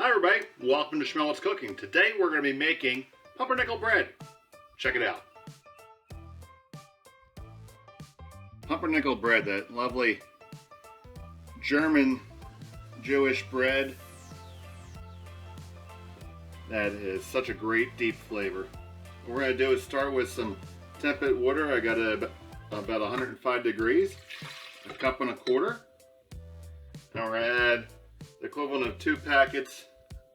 Hi everybody, welcome to Schmellett's Cooking. Today we're going to be making pumpernickel bread. Check it out. Pumpernickel bread, that lovely German Jewish bread that is such a great deep flavor. What we're going to do is start with some tepid water. I got it about 105 degrees, a cup and a quarter. And we're going to add the equivalent of 2 packets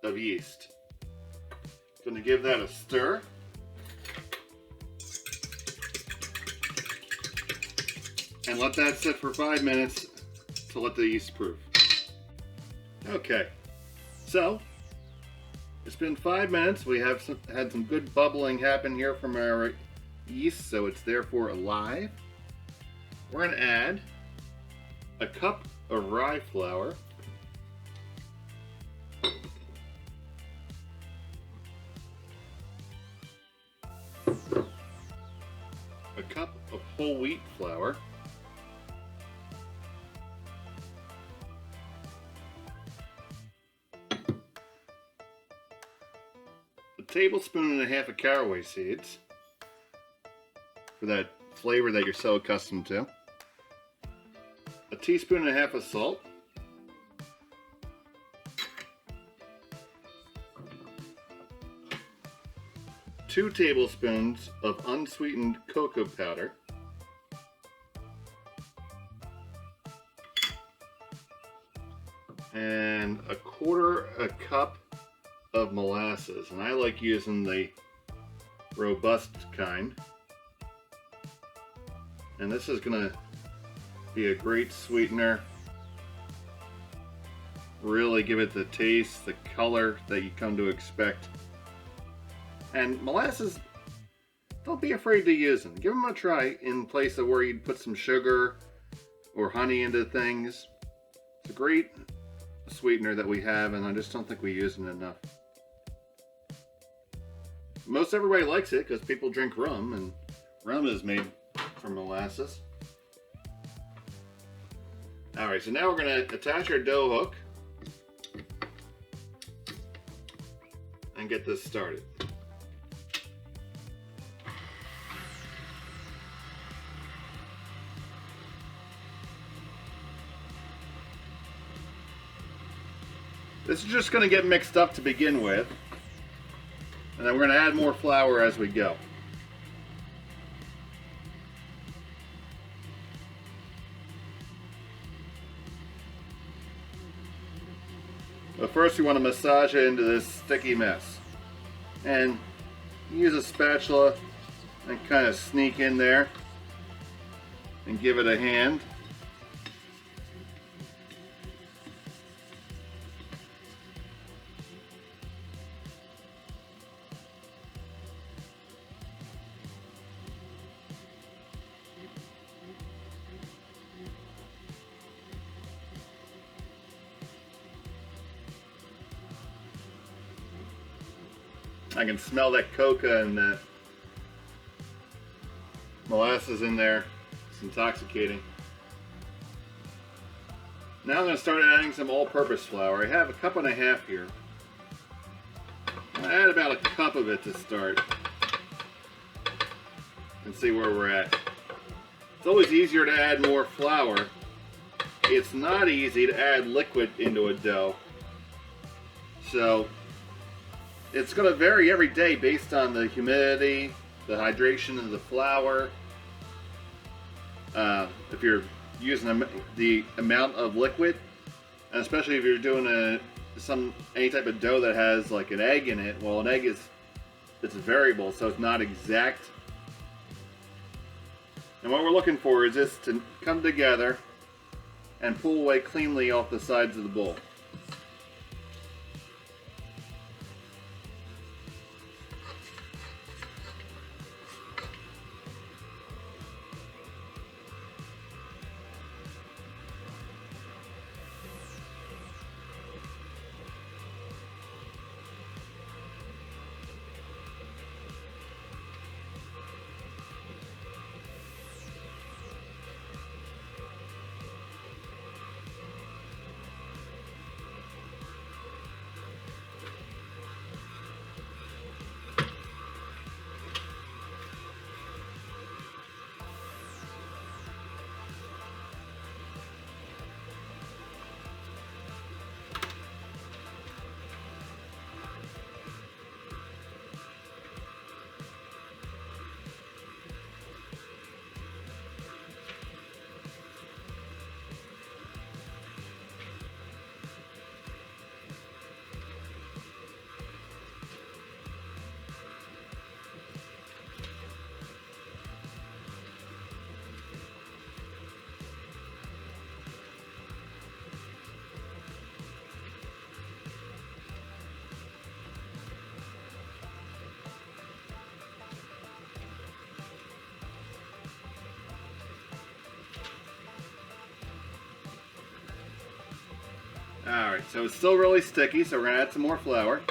of yeast. Going to give that a stir. And let that sit for 5 minutes to let the yeast proof. Okay, so it's been 5 minutes. We have had some good bubbling happen here from our yeast, so it's therefore alive. We're going to add a cup of rye flour, a cup of whole wheat flour, a tablespoon and a half of caraway seeds for that flavor that you're so accustomed to, a teaspoon and a half of salt, two tablespoons of unsweetened cocoa powder, and a quarter a cup of molasses. And I like using the robust kind. And this is going to be a great sweetener. Really give it the taste, the color that you come to expect. And molasses, don't be afraid to use them. Give them a try in place of where you'd put some sugar or honey into things. It's a great sweetener that we have, and I just don't think we use it enough. Most everybody likes it because people drink rum, and rum is made from molasses. Alright, so now we're going to attach our dough hook and get this started. This is just going to get mixed up to begin with, and then we're going to add more flour as we go. But first we want to massage it into this sticky mess. And use a spatula and kind of sneak in there and give it a hand. I can smell that cocoa and that molasses in there. It's intoxicating. Now I'm going to start adding some all-purpose flour. I have a cup and a half here. I'm going to add about a cup of it to start and see where we're at. It's always easier to add more flour. It's not easy to add liquid into a dough. So it's going to vary every day based on the humidity, the hydration of the flour. If you're using the amount of liquid, and especially if you're doing any type of dough that has like an egg in it, well, an egg it's variable, so it's not exact. And what we're looking for is this to come together and pull away cleanly off the sides of the bowl. Alright, so it's still really sticky, so we're going to add some more flour.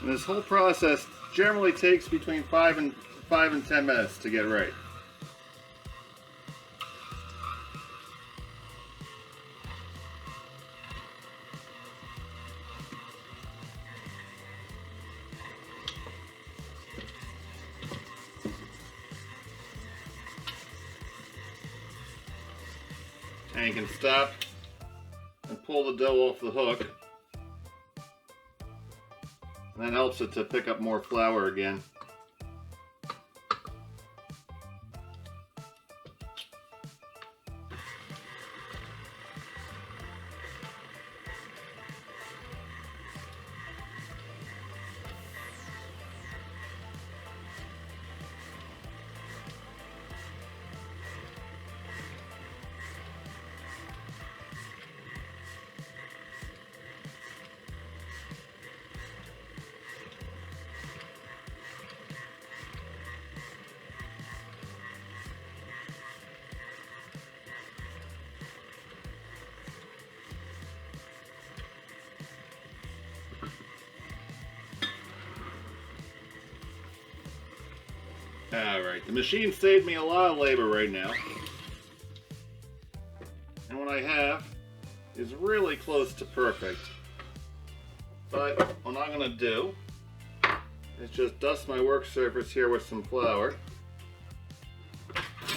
And this whole process generally takes between 5 and 10 minutes to get right. And you can stop and pull the dough off the hook. And that helps it to pick up more flour again. Alright, the machine saved me a lot of labor right now. And what I have is really close to perfect. But what I'm going to do is just dust my work surface here with some flour.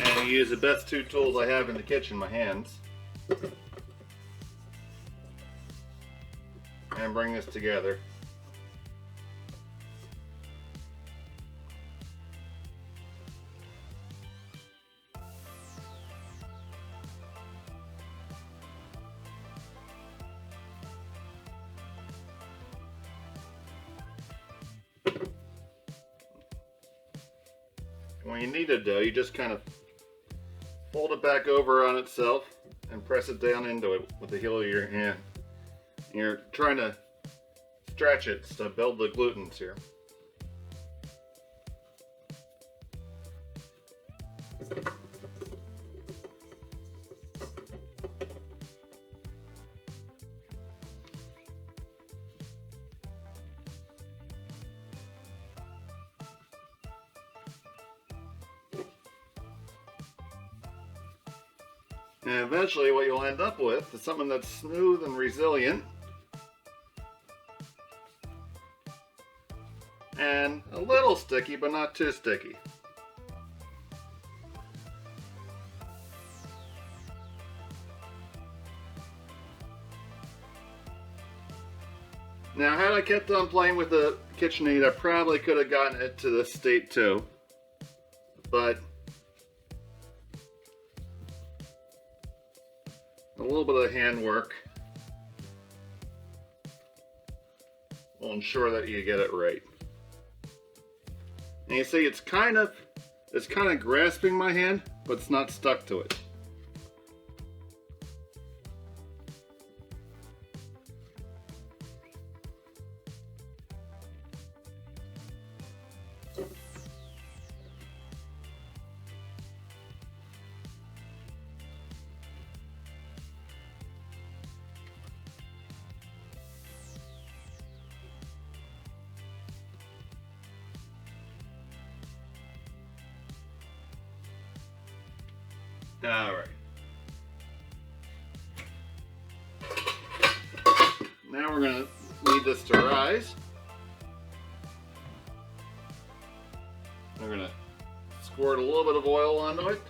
And use the best two tools I have in the kitchen, my hands. And bring this together. When you knead a dough, you just kind of fold it back over on itself and press it down into it with the heel of your hand. You're trying to stretch it to build the glutens here. And eventually what you'll end up with is something that's smooth and resilient. And a little sticky, but not too sticky. Now, had I kept on playing with the KitchenAid, I probably could have gotten it to this state too. But a little bit of hand work will ensure that you get it right. And you see, it's kind of grasping my hand, but it's not stuck to it. All right. Now we're going to need this to rise. We're going to squirt a little bit of oil onto it.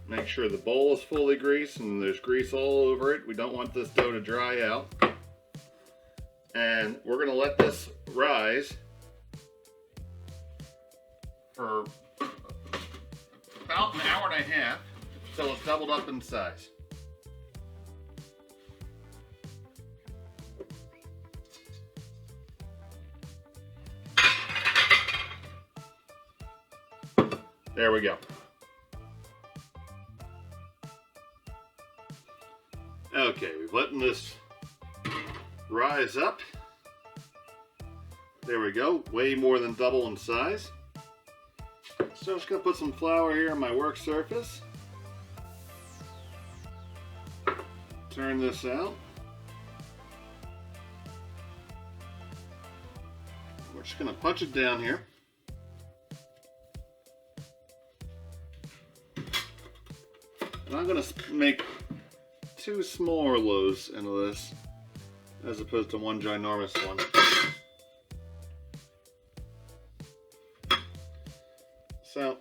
Make sure the bowl is fully greased and there's grease all over it. We don't want this dough to dry out. And we're going to let this rise for about an hour and a half until it's doubled up in size. There we go. Okay, we've letting this rise up. There we go, way more than double in size. So I'm just going to put some flour here on my work surface. Turn this out. We're just going to punch it down here. And I'm going to make 2 smaller loaves into this, as opposed to one ginormous one. So,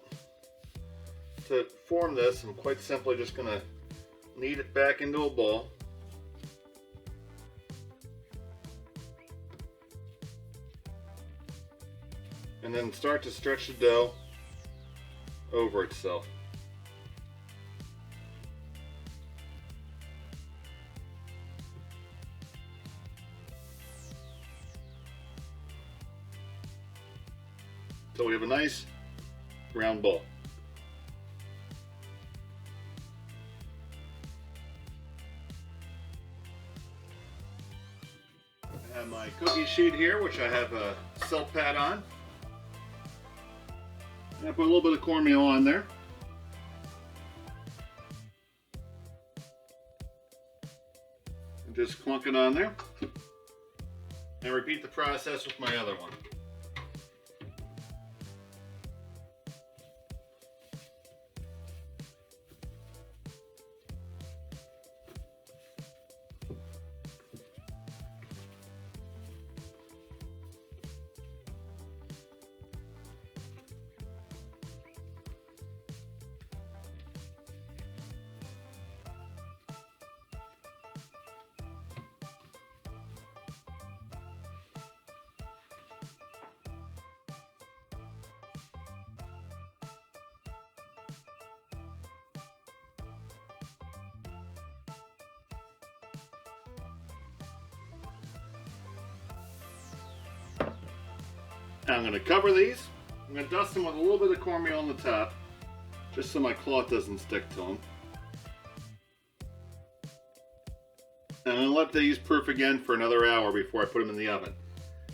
to form this, I'm quite simply just going to knead it back into a ball. And then start to stretch the dough over itself. So we have a nice round ball. I have my cookie sheet here, which I have a silk pad on. And I put a little bit of cornmeal on there. And just clunk it on there. And repeat the process with my other one. Now I'm going to cover these. I'm going to dust them with a little bit of cornmeal on the top, just so my cloth doesn't stick to them. And I'm going to let these proof again for another hour before I put them in the oven.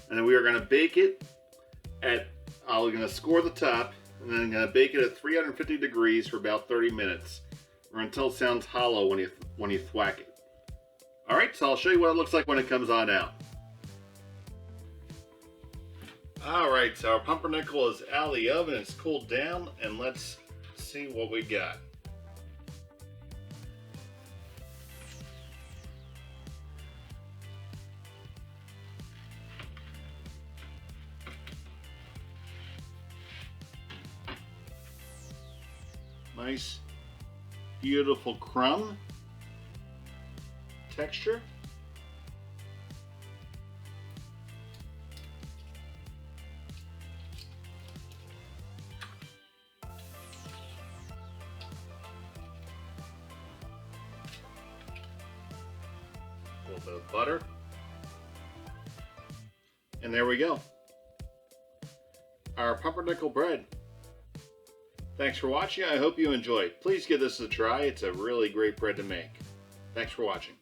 And then we are going to bake it at, I'm going to score the top, and then I'm going to bake it at 350 degrees for about 30 minutes, or until it sounds hollow when you thwack it. Alright, so I'll show you what it looks like when it comes on out. Alright, so our pumpernickel is out of the oven, it's cooled down, and let's see what we got. Nice, beautiful crumb texture. A little bit of butter. And there we go. Our pumpernickel bread. Thanks for watching. I hope you enjoyed. Please give this a try. It's a really great bread to make. Thanks for watching.